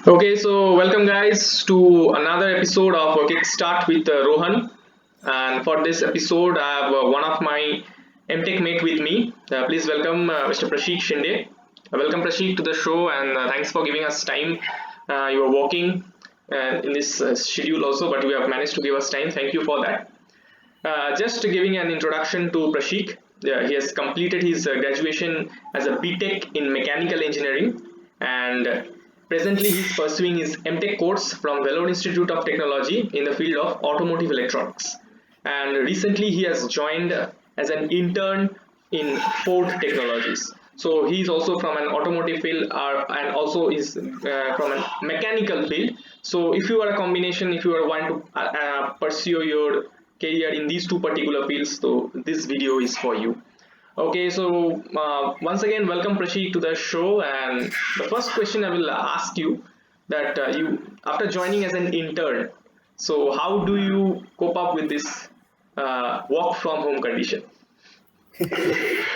Okay, so welcome guys to another episode of Kickstart with Rohan. And for this episode, I have one of my MTech mate with me. Please welcome Mr. Prashik Shende. Welcome Prashik to the show, and thanks for giving us time. You are working in this schedule also, but you have managed to give us time. Thank you for that. Just giving an introduction to Prashik. He has completed his graduation as a BTech in mechanical engineering, and presently he's pursuing his MTech course from Vellore Institute of Technology in the field of automotive electronics. And recently he has joined as an intern in Ford Technologies. So he's also from an automotive field and also is from a mechanical field. So if you are a combination, if you are want to pursue your career in these two particular fields, so this video is for you. Okay, so once again, welcome Prashik to the show. And the first question I will ask you that you after joining as an intern, so how do you cope up with this work from home condition?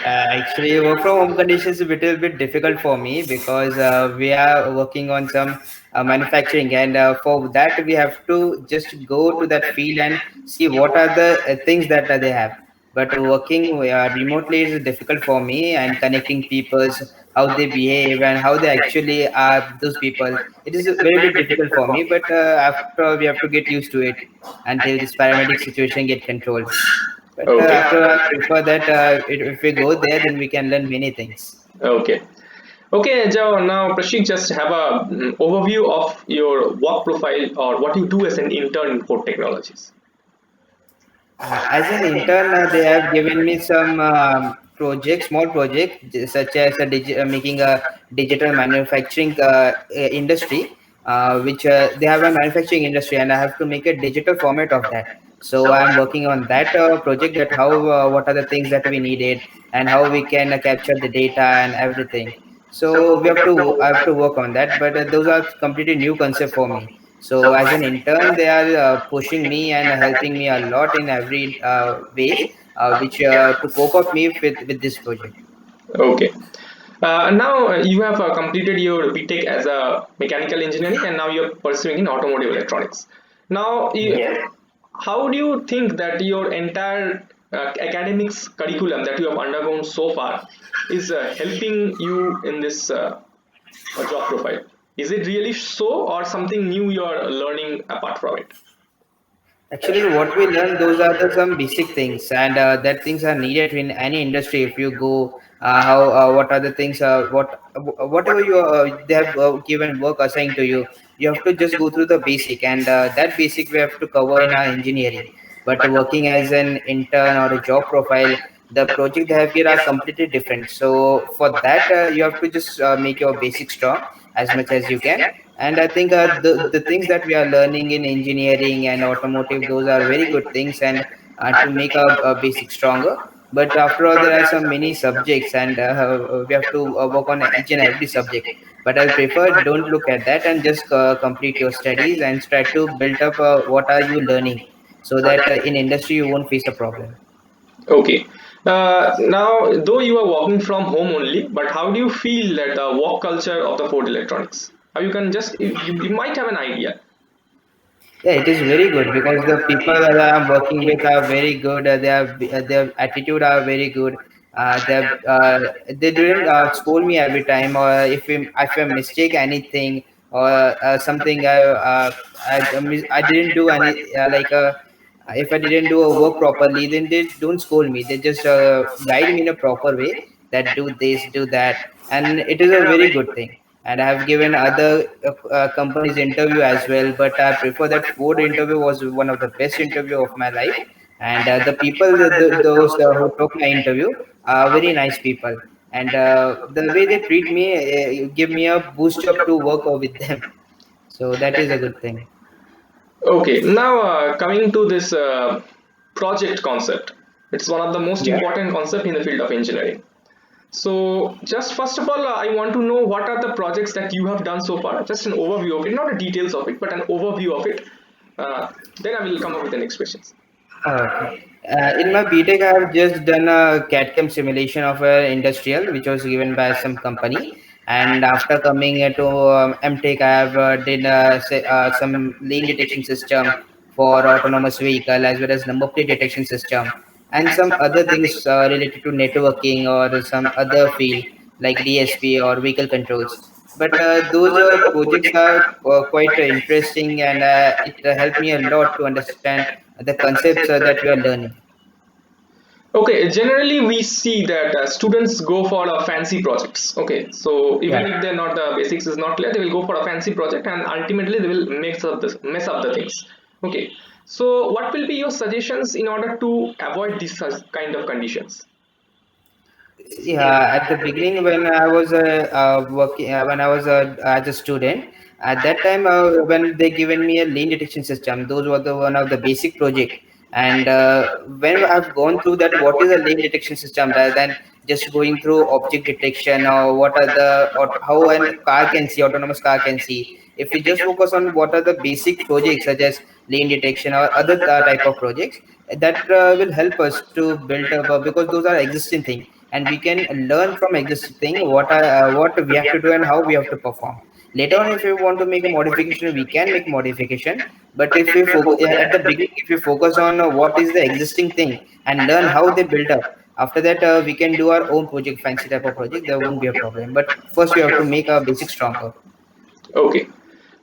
Actually, work from home conditions is a little bit difficult for me because we are working on some manufacturing, and for that we have to just go to that field and see what are the things that they have. But working remotely is difficult for me, and connecting people's how they behave and how they actually are those people. It is a very bit difficult for me, but after we have to get used to it until this paramedic situation get controlled. But Okay. after I prefer that if we go there, then we can learn many things. Okay. Okay, Joe, now Prashik, just have a overview of your work profile or what you do as an intern in Ford Technologies. As an intern, they have given me some projects, small project, such as making a digital manufacturing industry, which they have a manufacturing industry, and I have to make a digital format of that. So I'm working on that project. That how what are the things that we needed, and how we can capture the data and everything. So I have to work on that. But those are completely new concept for me. So as an intern, they are pushing me and helping me a lot in every ways, which to cope up me with this project. Okay. Now you have completed your BTech as a mechanical engineering, and now you're pursuing in automotive electronics. Now, Yes. how do you think that your entire academics curriculum that you have undergone so far is helping you in this job profile? Is it really so, or something new you are learning apart from it? Actually, what we learn, those are the some basic things, and that things are needed in any industry. If you go, how what are the things, whatever they have given work assigned to you, you have to just go through the basic, and that basic we have to cover in our engineering. But working as an intern or a job profile, the project they have here are completely different. So for that, you have to just make your basic strong as much as you can. And I think the things that we are learning in engineering and automotive, those are very good things, and to make our basic stronger. But after all, there are some many subjects, and we have to work on each and every subject. But I'll prefer don't look at that and just complete your studies and try to build up what are you learning, so that in industry you won't face a problem. Okay. Now, though you are working from home only, but how do you feel that the work culture of the Ford Electronics? How you can just you might have an idea. Yeah, it is very good because the people that I'm working with are very good. Their attitude are very good. They didn't scold me every time, or if I mistake anything or something I didn't do any if I didn't do a work properly, then they don't scold me. They just guide me in a proper way that do this, do that, and it is a very good thing. And I have given other companies interview as well, but I prefer that Ford interview was one of the best interview of my life. And the people, those who took my interview, are very nice people, and the way they treat me give me a boost up to work with them. So that is a good thing. Okay, now coming to this project concept, it's one of the most Yeah. important concept in the field of engineering. So, just first of all, I want to know what are the projects that you have done so far. Just an overview of it, not the details of it, but an overview of it. Then I will come up with the next questions. Okay. In my BTech, I have just done a CAD/CAM simulation of an industrial, which was given by some company, And after coming to MTech, I have did some lane detection system for autonomous vehicle, as well as number plate detection system, and some other things related to networking or some other field like DSP or vehicle controls. But those projects are quite interesting, and it helped me a lot to understand the concepts that we are learning. Okay, generally we see that students go for fancy projects. Okay, so Yeah. even if they're not, the basics is not clear, they will go for a fancy project and ultimately they will mess up the things. Okay, so what will be your suggestions in order to avoid this kind of conditions? Yeah, at the beginning when I was working, when I was as a student, at that time when they given me a lane detection system, those were the one of the basic project. And when I've gone through that, what is a lane detection system, rather than just going through object detection, or what are the, or how an car can see, autonomous car can see. If we just focus on what are the basic projects such as lane detection or other type of projects, that will help us to build up, because those are existing things, and we can learn from existing thing what we have to do and how we have to perform. Later on, if we want to make a modification, we can make modification. But if we focus at the beginning, if we focus on what is the existing thing and learn how they build up, after that we can do our own project, fancy type of project, there won't be a problem. But first we have to make our basic stronger. Okay.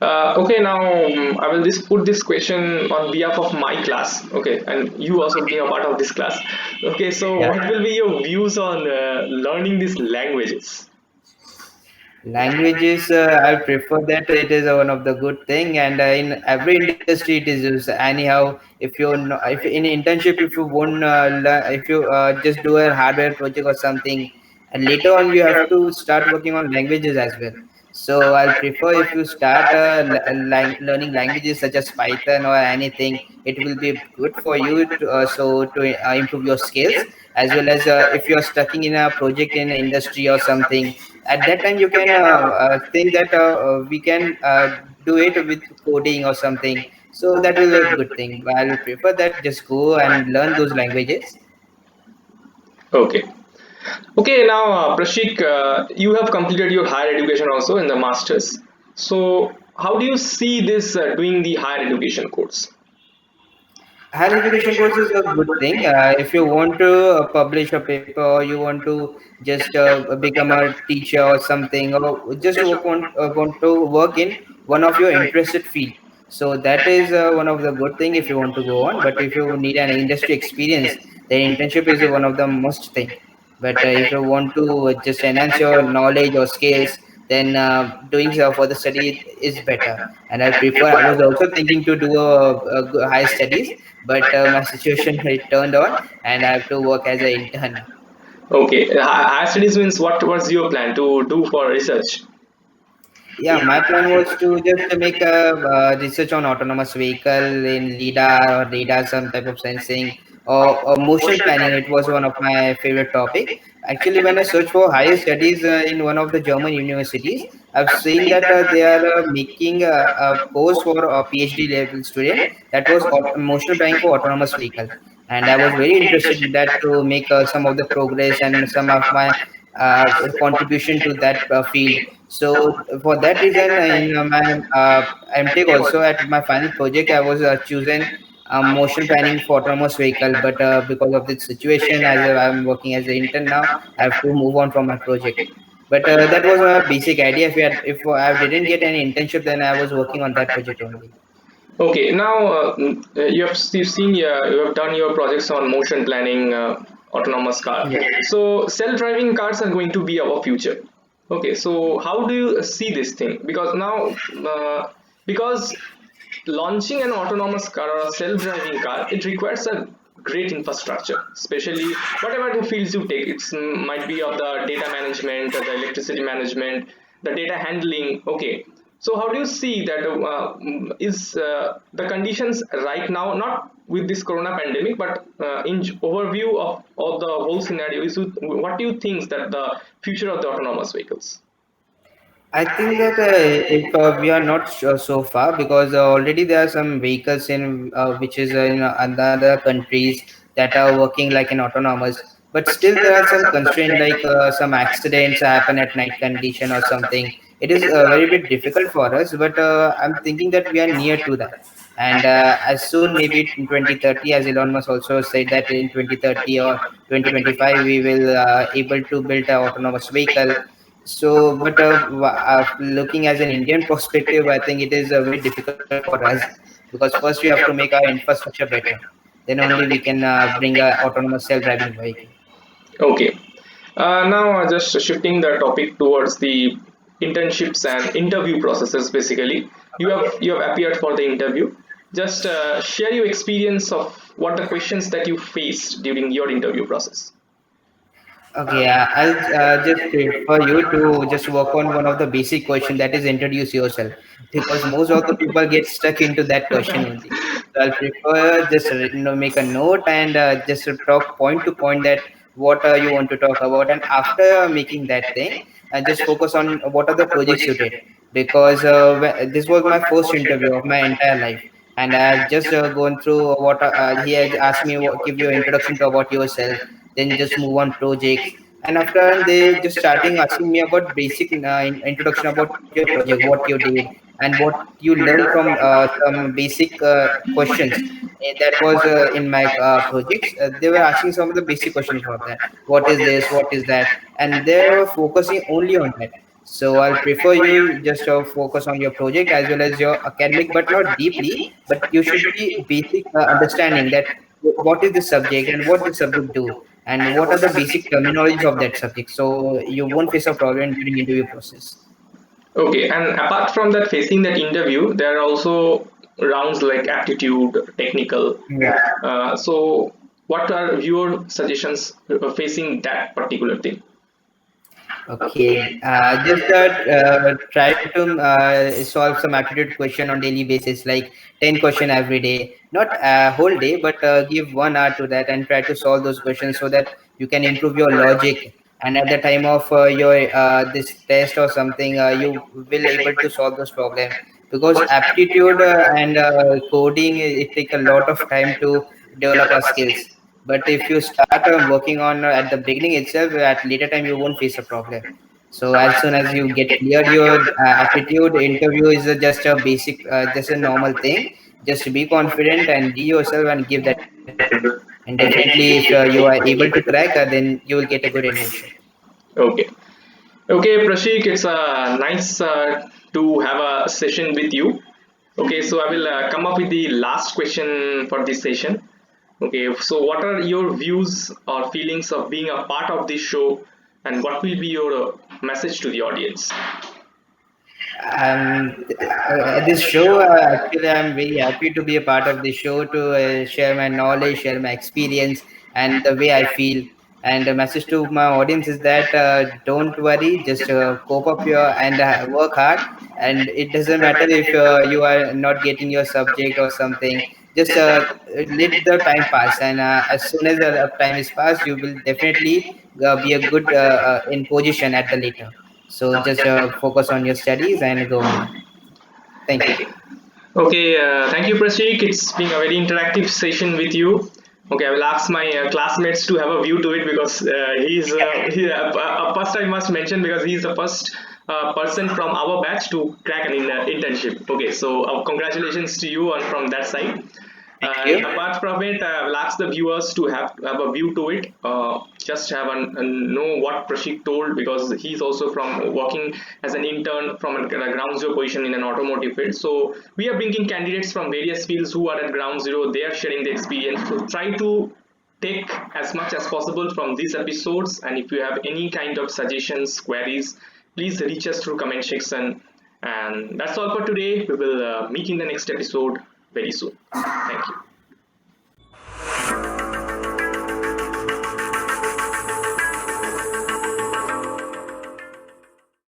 Okay, now I will just put this question on behalf of my class. Okay, and you also be a part of this class. Okay, so Yeah. what will be your views on learning these languages? Languages, I prefer that it is one of the good thing, and in every industry it is used. Anyhow, if you're no, if in internship, if you won't if you just do a hardware project or something, and later on you have to start working on languages as well. So I'll prefer if you start learning languages such as Python or anything, it will be good for you to, improve your skills, as well as if you're stuck in a project in an industry or something, at that time you can think that we can do it with coding or something. So that will be a good thing. I'll prefer that, just go and learn those languages. Okay. Okay, now Prashik, you have completed your higher education also in the masters. So, how do you see this doing the higher education course? Higher education course is a good thing. If you want to publish a paper, or you want to just become a teacher or something, or just want to work in one of your interested field, so that is one of the good thing if you want to go on. But if you need an industry experience, then internship is one of the must thing. But if you want to just enhance your knowledge or skills, then doing so for the study is better. And I prefer, I was also thinking to do high studies, but my situation it turned on, and I have to work as an intern now. Okay, higher studies means what was your plan to do for research? Yeah, my plan was to just make a research on autonomous vehicle in lidar or radar, some type of sensing, or motion planning. It was one of my favorite topic. Actually, when I searched for higher studies in one of the German universities, I've seen that they are making a course for a PhD level student, that was motion planning for autonomous vehicle. And I was very interested in that to make some of the progress and some of my contribution to that field. So for that reason, in my MTech also, at my final project, I was chosen motion planning for autonomous vehicle. But because of this situation, as I'm working as an intern now, I have to move on from my project. But that was my basic idea. If I didn't get any internship, then I was working on that project only. Okay, now you've seen, you have done your projects on motion planning, autonomous car. Yeah. So self-driving cars are going to be our future. Okay, so how do you see this thing? Because now, because launching an autonomous car or a self-driving car, it requires a great infrastructure, especially whatever the fields you take. It's might be of the data management, the electricity management, the data handling. Okay, so how do you see that is the conditions right now, not with this corona pandemic, but in overview of the whole scenario, is what do you think that the future of the autonomous vehicles? I think that if we are not so far, because already there are some vehicles in which is in another countries that are working like an autonomous. but still there are some constraints like some accidents happen at night condition or something. It is very bit difficult for us, but I'm thinking that we are near to that. And as soon maybe in 2030, as Elon Musk also said that in 2030 or 2025 we will able to build an autonomous vehicle. So but looking as an Indian perspective, I think it is very difficult for us, because first we have to make our infrastructure better, then only we can bring a autonomous self-driving vehicle. Okay. Now, just shifting the topic towards the internships and interview processes. Basically, you have appeared for the interview. Just share your experience of what the questions that you faced during your interview process. Okay, I'll just prefer you to just work on one of the basic question, that is introduce yourself, because most of the people get stuck into that question only. So I'll prefer just make a note and just talk point to point that what you want to talk about, and after making that thing, just focus on what are the projects you did, because this was my first interview of my entire life, and I've just gone through what he has asked me, give you an introduction to about yourself, then just move on projects, and after they just starting asking me about basic introduction about your project, what you did and what you learned from some basic questions that was in my projects. They were asking some of the basic questions for that, what is this, what is that, and they were focusing only on that. So I'll prefer you just focus on your project as well as your academic, but not deeply, but you should be basic understanding that what is the subject and what the subject do, and what are the basic terminologies of that subject, so you won't face a problem during interview process. Okay, and apart from that, facing that interview, there are also rounds like aptitude, technical. Yeah. So, what are your suggestions facing that particular thing? Okay, just try to solve some aptitude question on daily basis, like 10 question every day, not a whole day, but give 1 hour to that and try to solve those questions so that you can improve your logic. And at the time of your this test or something, you will able to solve those problem, because aptitude and coding, it take a lot of time to develop our skills. But if you start working on at the beginning itself, at later time you won't face a problem. So as soon as you get cleared your aptitude, interview is just a basic, just a normal thing. Just be confident and be yourself and give that interview. And definitely, if you are able to crack, then you will get a good internship. Okay. Okay, Prashik, it's nice to have a session with you. Okay, so I will come up with the last question for this session. Okay, so what are your views or feelings of being a part of this show, and what will be your message to the audience? This show, actually, I'm very happy to be a part of this show to share my knowledge, share my experience, and the way I feel. And the message to my audience is that don't worry, just cope up your and work hard. And it doesn't matter if you are not getting your subject or something. Just let the time pass, and as soon as the time is passed, you will definitely be a good in position at the later. So just focus on your studies and go on. Thank you. Okay, thank you, Prashik. It's been a very interactive session with you. Okay, I will ask my classmates to have a view to it because first I must mention because he's the first person from our batch to crack an internship. Okay, so congratulations to you on from that side. Thank And you. apart from it, I'll ask the viewers to have a view to it. Just have know what Prashik told because he's also from working as an intern from a ground zero position in an automotive field. So we are bringing candidates from various fields who are at ground zero. They are sharing the experience. So try to take as much as possible from these episodes. And if you have any kind of suggestions, queries, please reach us through comment section. And that's all for today. We will meet in the next episode very soon. Thank you.